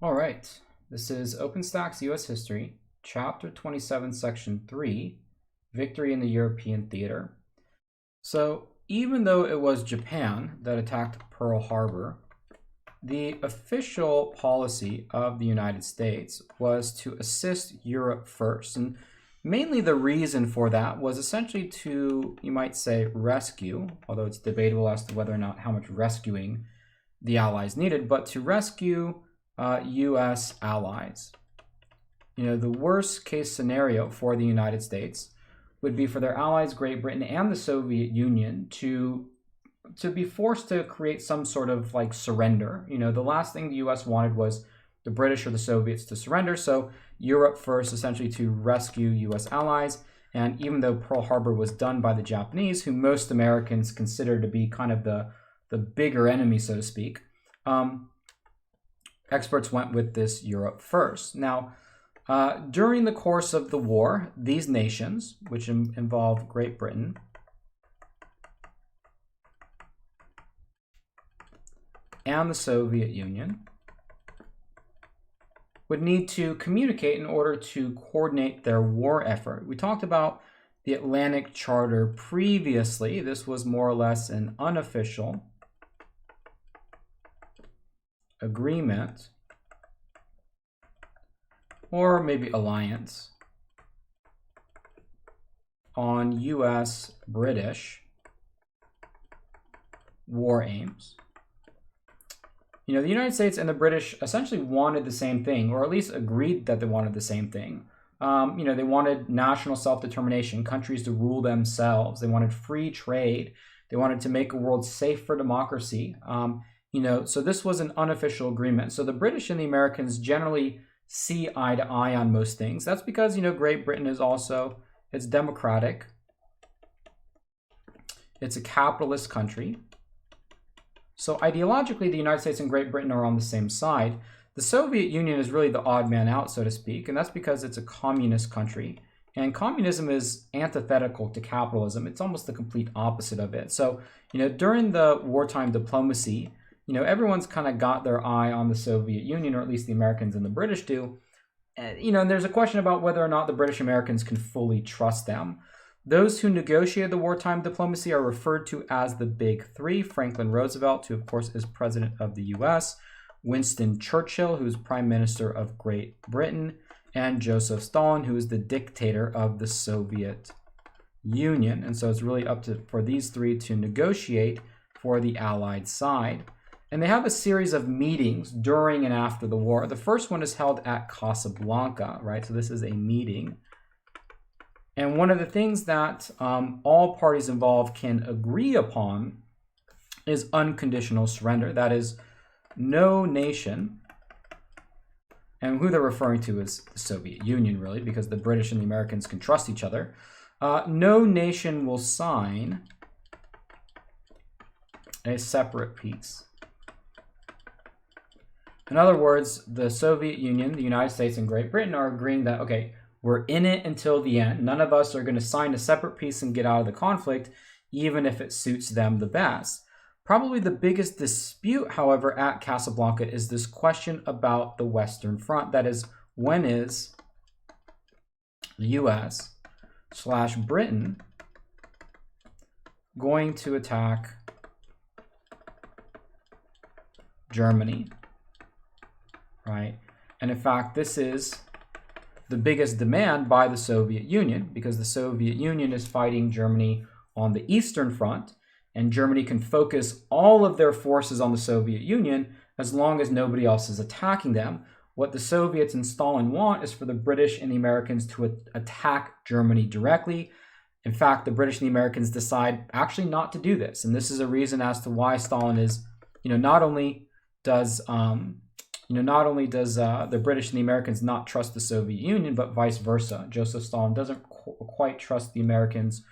All right, this is Openstax U.S. History, Chapter 27, Section 3, Victory in the European Theater. So, even though it was Japan that attacked Pearl Harbor, the official policy of the United States was to assist Europe first. And mainly the reason for that was essentially to, you might say, rescue, although it's debatable as to whether or not how much rescuing the Allies needed, but to rescue U.S. allies. The worst case scenario for the United States would be for their allies, Great Britain and the Soviet Union, to be forced to create some sort of like surrender. The last thing the U.S. wanted was the British or the Soviets to surrender. So Europe first, essentially to rescue U.S. allies. And even though Pearl Harbor was done by the Japanese, who most Americans consider to be kind of the bigger enemy, so to speak, experts went with this Europe first. Now, during the course of the war, these nations, which involve Great Britain and the Soviet Union, would need to communicate in order to coordinate their war effort. We talked about the Atlantic Charter previously. This was more or less an unofficial agreement, or maybe alliance, on U.S.-British war aims. The United States and the British essentially wanted the same thing, or at least agreed that they wanted the same thing. They wanted national self-determination, countries to rule themselves. They wanted free trade. They wanted to make a world safe for democracy. So this was an unofficial agreement. So the British and the Americans generally see eye to eye on most things. That's because, Great Britain is also, it's democratic. It's a capitalist country. So ideologically, the United States and Great Britain are on the same side. The Soviet Union is really the odd man out, so to speak, and that's because it's a communist country. And communism is antithetical to capitalism. It's almost the complete opposite of it. So, during the wartime diplomacy, everyone's kind of got their eye on the Soviet Union, or at least the Americans and the British do. And there's a question about whether or not the British Americans can fully trust them. Those who negotiated the wartime diplomacy are referred to as the Big Three: Franklin Roosevelt, who of course is president of the U.S., Winston Churchill, who's prime minister of Great Britain, and Joseph Stalin, who is the dictator of the Soviet Union. And so it's really up for these three to negotiate for the Allied side. And they have a series of meetings during and after the war. The first one is held at Casablanca, right? So this is a meeting. And one of the things that all parties involved can agree upon is unconditional surrender. That is, no nation, and who they're referring to is the Soviet Union, really, because the British and the Americans can trust each other. No nation will sign a separate peace. In other words, the Soviet Union, the United States, and Great Britain are agreeing that, okay, we're in it until the end. None of us are going to sign a separate peace and get out of the conflict, even if it suits them the best. Probably the biggest dispute, however, at Casablanca is this question about the Western Front. That is, when is the U.S./Britain going to attack Germany, right? And in fact, this is the biggest demand by the Soviet Union, because the Soviet Union is fighting Germany on the Eastern Front, and Germany can focus all of their forces on the Soviet Union as long as nobody else is attacking them. What the Soviets and Stalin want is for the British and the Americans to attack Germany directly. In fact, the British and the Americans decide actually not to do this. And this is a reason as to why Stalin is, not only does the British and the Americans not trust the Soviet Union, but vice versa. Joseph Stalin doesn't quite trust the Americans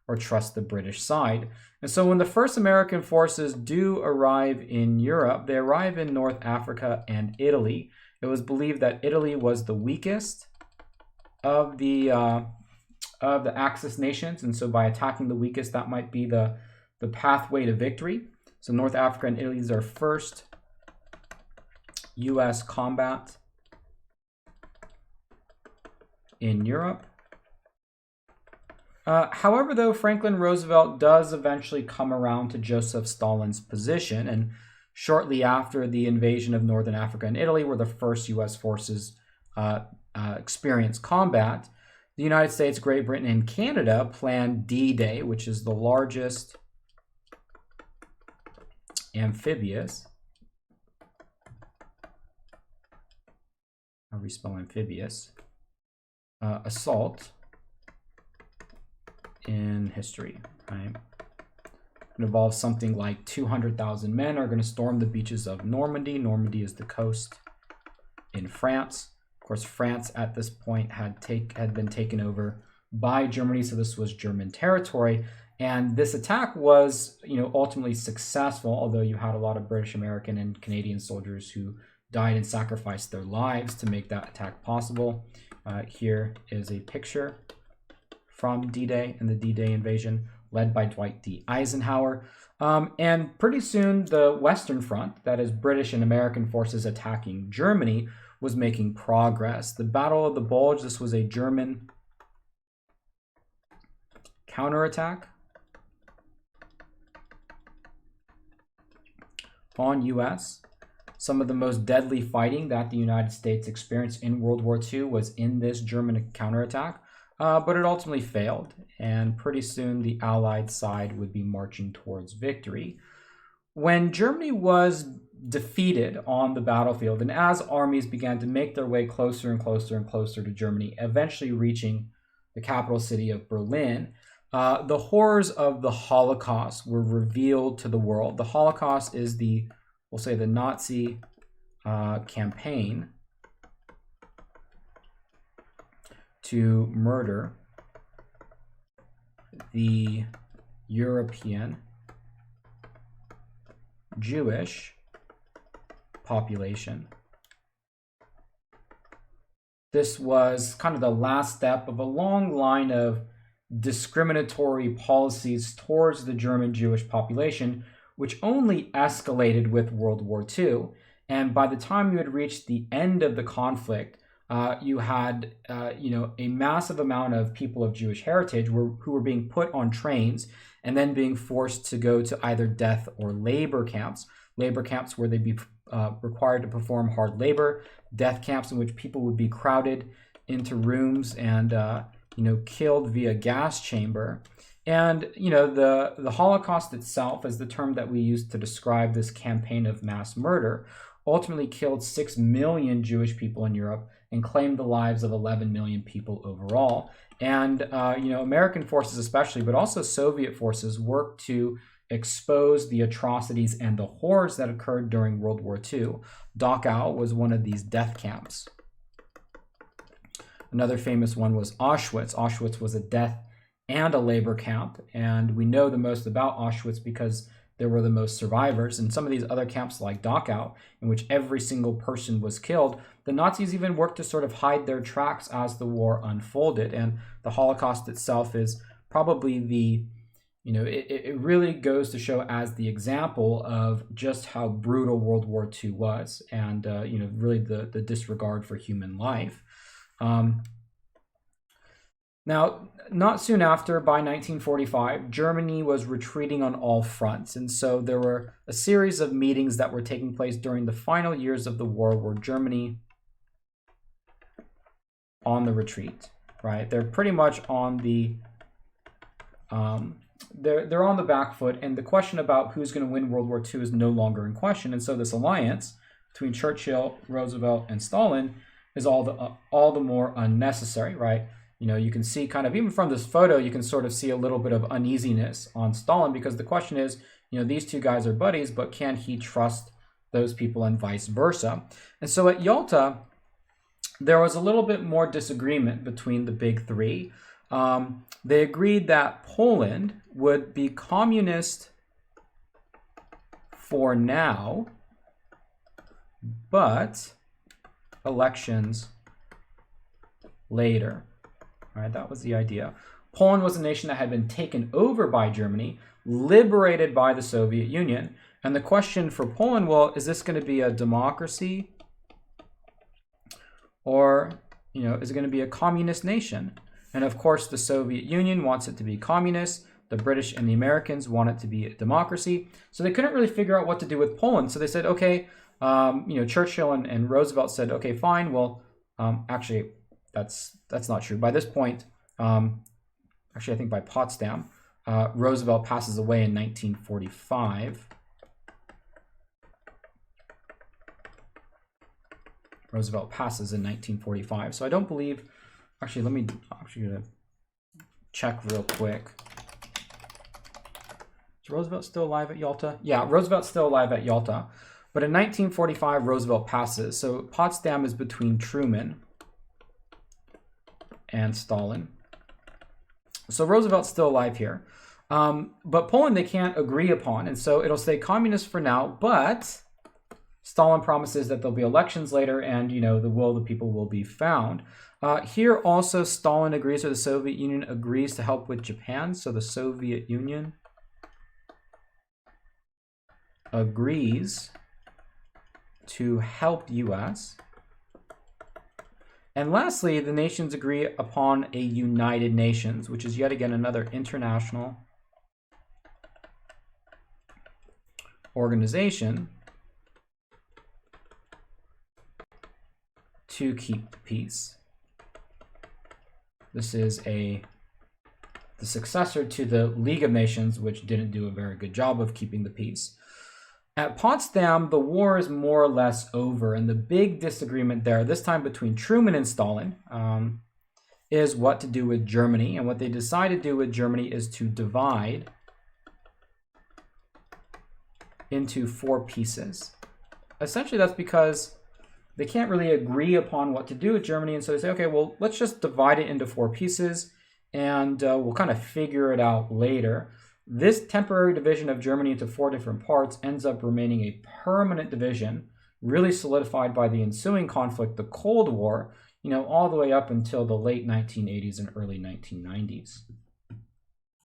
or trust the British side. And so when the first American forces do arrive in Europe, they arrive in North Africa and Italy. It was believed that Italy was the weakest of the Axis nations, and so by attacking the weakest, that might be the pathway to victory. So North Africa and Italy is our first U.S. combat in Europe. However, though, Franklin Roosevelt does eventually come around to Joseph Stalin's position, and shortly after the invasion of Northern Africa and Italy, where the first U.S. forces experienced combat, the United States, Great Britain, and Canada planned D-Day, which is the largest amphibious, how do we spell amphibious, assault in history, right? It involves something like 200,000 men are going to storm the beaches of Normandy. Normandy is the coast in France. Of course, France at this point had been taken over by Germany, so this was German territory. And this attack was, ultimately successful, although you had a lot of British, American, and Canadian soldiers who died and sacrificed their lives to make that attack possible. Here is a picture from D-Day and the D-Day invasion, led by Dwight D. Eisenhower. And pretty soon, the Western Front, that is British and American forces attacking Germany, was making progress. The Battle of the Bulge, this was a German counterattack on U.S. Some of the most deadly fighting that the United States experienced in World War II was in this German counterattack. But it ultimately failed, and pretty soon the Allied side would be marching towards victory. When Germany was defeated on the battlefield, and as armies began to make their way closer and closer and closer to Germany, eventually reaching the capital city of Berlin, the horrors of the Holocaust were revealed to the world. The Holocaust is we'll say the Nazi campaign to murder the European Jewish population. This was kind of the last step of a long line of discriminatory policies towards the German Jewish population, which only escalated with World War II. And by the time you had reached the end of the conflict, you had, a massive amount of people of Jewish heritage who were being put on trains and then being forced to go to either death or labor camps. Labor camps where they'd be required to perform hard labor, death camps in which people would be crowded into rooms and, killed via gas chamber. And, the Holocaust itself, as the term that we use to describe this campaign of mass murder, ultimately killed 6 million Jewish people in Europe and claimed the lives of 11 million people overall. And, American forces especially, but also Soviet forces worked to expose the atrocities and the horrors that occurred during World War II. Dachau was one of these death camps. Another famous one was Auschwitz. Auschwitz was a death and a labor camp, and we know the most about Auschwitz because there were the most survivors. And some of these other camps like Dachau, in which every single person was killed, the Nazis even worked to sort of hide their tracks as the war unfolded. And the Holocaust itself is probably it really goes to show as the example of just how brutal World War II was, and really the disregard for human life. Now, not soon after, by 1945, Germany was retreating on all fronts. And so there were a series of meetings that were taking place during the final years of the war where Germany on the retreat, right? They're pretty much on the they're on the back foot, and the question about who's going to win World War II is no longer in question. And so this alliance between Churchill, Roosevelt, and Stalin is all the more unnecessary, right? You can see kind of, even from this photo, you can sort of see a little bit of uneasiness on Stalin, because the question is, these two guys are buddies, but can he trust those people, and vice versa? And so at Yalta, there was a little bit more disagreement between the big three. They agreed that Poland would be communist for now, but elections later. All right, that was the idea. Poland was a nation that had been taken over by Germany, liberated by the Soviet Union. And the question for Poland, well, is this going to be a democracy or, you know, is it going to be a communist nation? And of course, the Soviet Union wants it to be communist. The British and the Americans want it to be a democracy. So they couldn't really figure out what to do with Poland. So they said, okay, you know, Churchill and Roosevelt said, okay, fine. Well, actually, that's not true. By this point, actually, I think by Potsdam, Roosevelt passes away in 1945. Roosevelt passes in 1945. So I don't believe, actually, let me actually gonna check real quick. Is Roosevelt still alive at Yalta? Yeah, Roosevelt's still alive at Yalta. But in 1945, Roosevelt passes. So Potsdam is between Truman and Stalin. So Roosevelt's still alive here. But Poland they can't agree upon. And so it'll stay communist for now, but Stalin promises that there'll be elections later and, you know, the will of the people will be found. Here also Stalin agrees, or the Soviet Union agrees to help with Japan. So the Soviet Union agrees to help U.S. And lastly, the nations agree upon a United Nations, which is yet again another international organization to keep the peace. This is the successor to the League of Nations, which didn't do a very good job of keeping the peace. At Potsdam, the war is more or less over, and the big disagreement there, this time between Truman and Stalin, is what to do with Germany. And what they decide to do with Germany is to divide into 4 pieces. Essentially, that's because they can't really agree upon what to do with Germany, and so they say, okay, well, let's just divide it into 4 pieces, and we'll kind of figure it out later. This temporary division of Germany into 4 different parts ends up remaining a permanent division, really solidified by the ensuing conflict, the Cold War, you know, all the way up until the late 1980s and early 1990s.